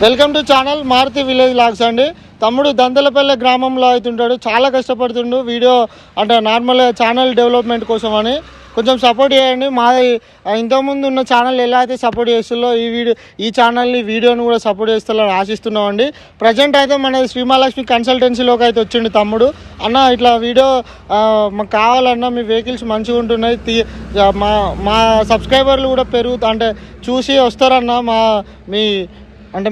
Welcome to channel Maruti village logs అండి. తమ్ముడు దంతలపల్లె గ్రామంలో అవుతుంటాడు, చాలా కష్టపడుతుండు వీడియో అంటే నార్మల్గా ఛానల్ డెవలప్మెంట్ కోసం అని. కొంచెం సపోర్ట్ చేయండి. మాది ఇంతకుముందు ఉన్న ఛానల్ ఎలా అయితే సపోర్ట్ చేస్తుందో ఈ ఛానల్ని వీడియోని కూడా సపోర్ట్ చేస్తారని ఆశిస్తున్నామండి. ప్రజెంట్ అయితే మన శ్రీమహాలక్ష్మి కన్సల్టెన్సీలోకి అయితే వచ్చిండు తమ్ముడు. అన్న ఇట్లా వీడియో మాకు కావాలన్నా మీ వెహికల్స్ మంచిగా ఉంటున్నాయి, మా సబ్స్క్రైబర్లు కూడా అంటే చూసి వస్తారన్న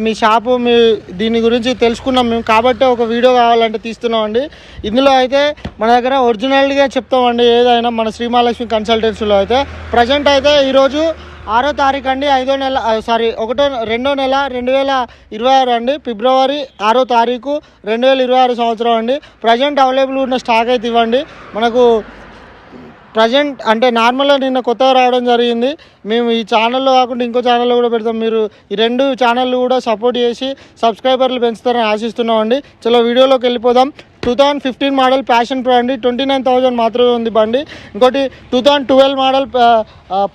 మీ షాపు మీ దీని గురించి తెలుసుకున్నాం మేము, కాబట్టి ఒక వీడియో కావాలంటే తీస్తున్నామండి. ఇందులో అయితే మన దగ్గర ఒరిజినల్గా చెప్తామండి ఏదైనా మన శ్రీమహాలక్ష్మి కన్సల్టెన్సీలో అయితే. ప్రజెంట్ అయితే ఈరోజు 6వ తారీఖు అండి, 2వ నెల 2026 అండి, ఫిబ్రవరి 6వ తారీఖు 2026 సంవత్సరం అండి. ప్రజెంట్ అవైలబుల్ ఉన్న స్టాక్ అయితే ఇవ్వండి మనకు. ప్రజెంట్ అంటే నార్మల్గా నిన్న కొత్తగా రావడం జరిగింది. మేము ఈ ఛానల్లో కాకుండా ఇంకో ఛానల్లో కూడా పెడతాం. మీరు ఈ 2 ఛానళ్ళు కూడా సపోర్ట్ చేసి సబ్స్క్రైబర్లు పెంచుతారని ఆశిస్తున్నామండి. చలో వీడియోలోకి వెళ్ళిపోదాం. 2015 మోడల్ ప్యాషన్ ప్రో అండి, 29,000 మాత్రమే ఉంది బండి. ఇంకోటి 2012 మోడల్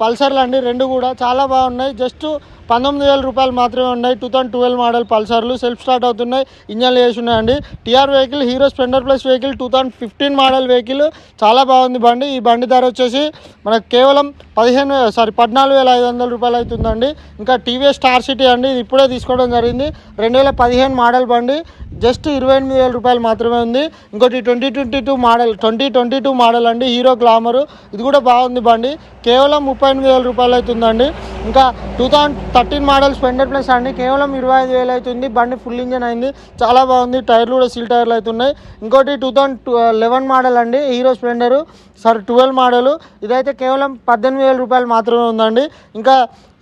పల్సర్లు అండి, 2 కూడా చాలా బాగున్నాయి. జస్ట్ 19,000 రూపాయలు మాత్రమే ఉన్నాయి. 2012 మోడల్ పల్సర్లు సెల్ఫ్ స్టార్ట్ అవుతున్నాయి, ఇంజన్లు వేసి ఉన్నాయండి. TR vehicle Hero Splendor plus vehicle 2015 model vehicle చాలా బాగుంది బండి. ఈ బండి ధర వచ్చేసి మనకు కేవలం 14,500 రూపాయలు అవుతుందండి. ఇంకా టీవీఎస్ స్టార్ సిటీ అండి, ఇది ఇప్పుడే తీసుకోవడం జరిగింది. 2015 మోడల్ బండి, జస్ట్ 28,000 రూపాయలు మాత్రమే ఉంది. ఇంకోటి 2022 మోడల్ అండి, హీరో గ్లామరు, ఇది కూడా బాగుంది బండి, కేవలం 38,000 రూపాయలు అవుతుందండి. ఇంకా 2013 మోడల్ స్ప్లెండర్ ప్లస్ అండి, కేవలం 25,000 అవుతుంది. బండి ఫుల్ ఇంజన్ అయింది, చాలా బాగుంది. టైర్లు కూడా సీల్ టైర్లు అవుతున్నాయి. ఇంకోటి 2011 మోడల్ అండి, హీరో స్ప్లెండరు 12 మోడలు, ఇదైతే కేవలం 18,000 రూపాయలు మాత్రమే ఉందండి. ఇంకా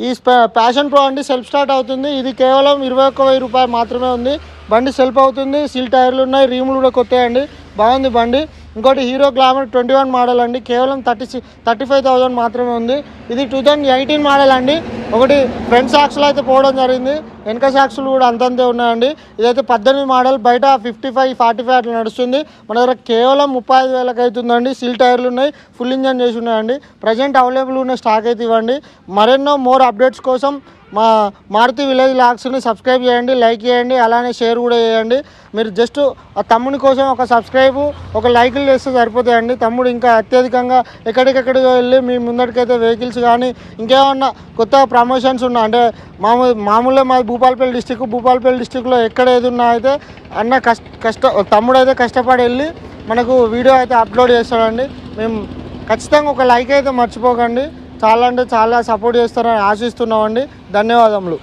ఈ ప్యాషన్ ప్రో అండి సెల్ఫ్ స్టార్ట్ అవుతుంది, ఇది కేవలం 21,000 రూపాయలు మాత్రమే ఉంది. బండి సెల్ఫ్ అవుతుంది, సీల్ టైర్లు ఉన్నాయి, రీములు కూడా కొత్తాయండి, బాగుంది బండి. ఇంకోటి హీరో గ్లామర్ 21 మోడల్ అండి, కేవలం 35,000 మాత్రమే ఉంది. ఇది 2018 మోడల్ అండి. ఒకటి ఫ్రంట్ సాక్స్లో అయితే పోవడం జరిగింది, వెనక సాక్స్లు కూడా అంతంతే ఉన్నాయండి. ఇదైతే 18 మోడల్, బయట 55-45 అట్లా నడుస్తుంది. మన దగ్గర కేవలం 35,000 అవుతుందండి. సీల్ టైర్లు ఉన్నాయి, ఫుల్ ఇంజన్ చేసి ఉన్నాయండి. ప్రజెంట్ అవైలబుల్ ఉన్న స్టాక్ అయితే ఇవ్వండి. మరెన్నో మోర్ అప్డేట్స్ కోసం మా మారుతి విలేజ్ లాగ్స్ని సబ్స్క్రైబ్ చేయండి, లైక్ చేయండి, అలానే షేర్ కూడా చేయండి. మీరు జస్ట్ ఆ తమ్ముని కోసం ఒక సబ్స్క్రైబు, ఒక లైకులు చేస్తే సరిపోతాయండి. తమ్ముడు ఇంకా అత్యధికంగా ఎక్కడికెక్కడికి వెళ్ళి మీ ముందటికైతే వెహికల్స్ కానీ ఇంకేమన్నా కొత్త ప్రమోషన్స్ ఉన్నా అంటే మామూలుగా మాది భూపాలపల్లి డిస్టిక్లో ఎక్కడ ఏది ఉన్నా అయితే అన్న తమ్ముడు అయితే కష్టపడి వెళ్ళి మనకు వీడియో అయితే అప్లోడ్ చేస్తాడండి. మేము ఖచ్చితంగా ఒక లైక్ అయితే మర్చిపోకండి. చాలా అంటే చాలా సపోర్ట్ చేస్తారని ఆశిస్తున్నామండి. ధన్యవాదములు.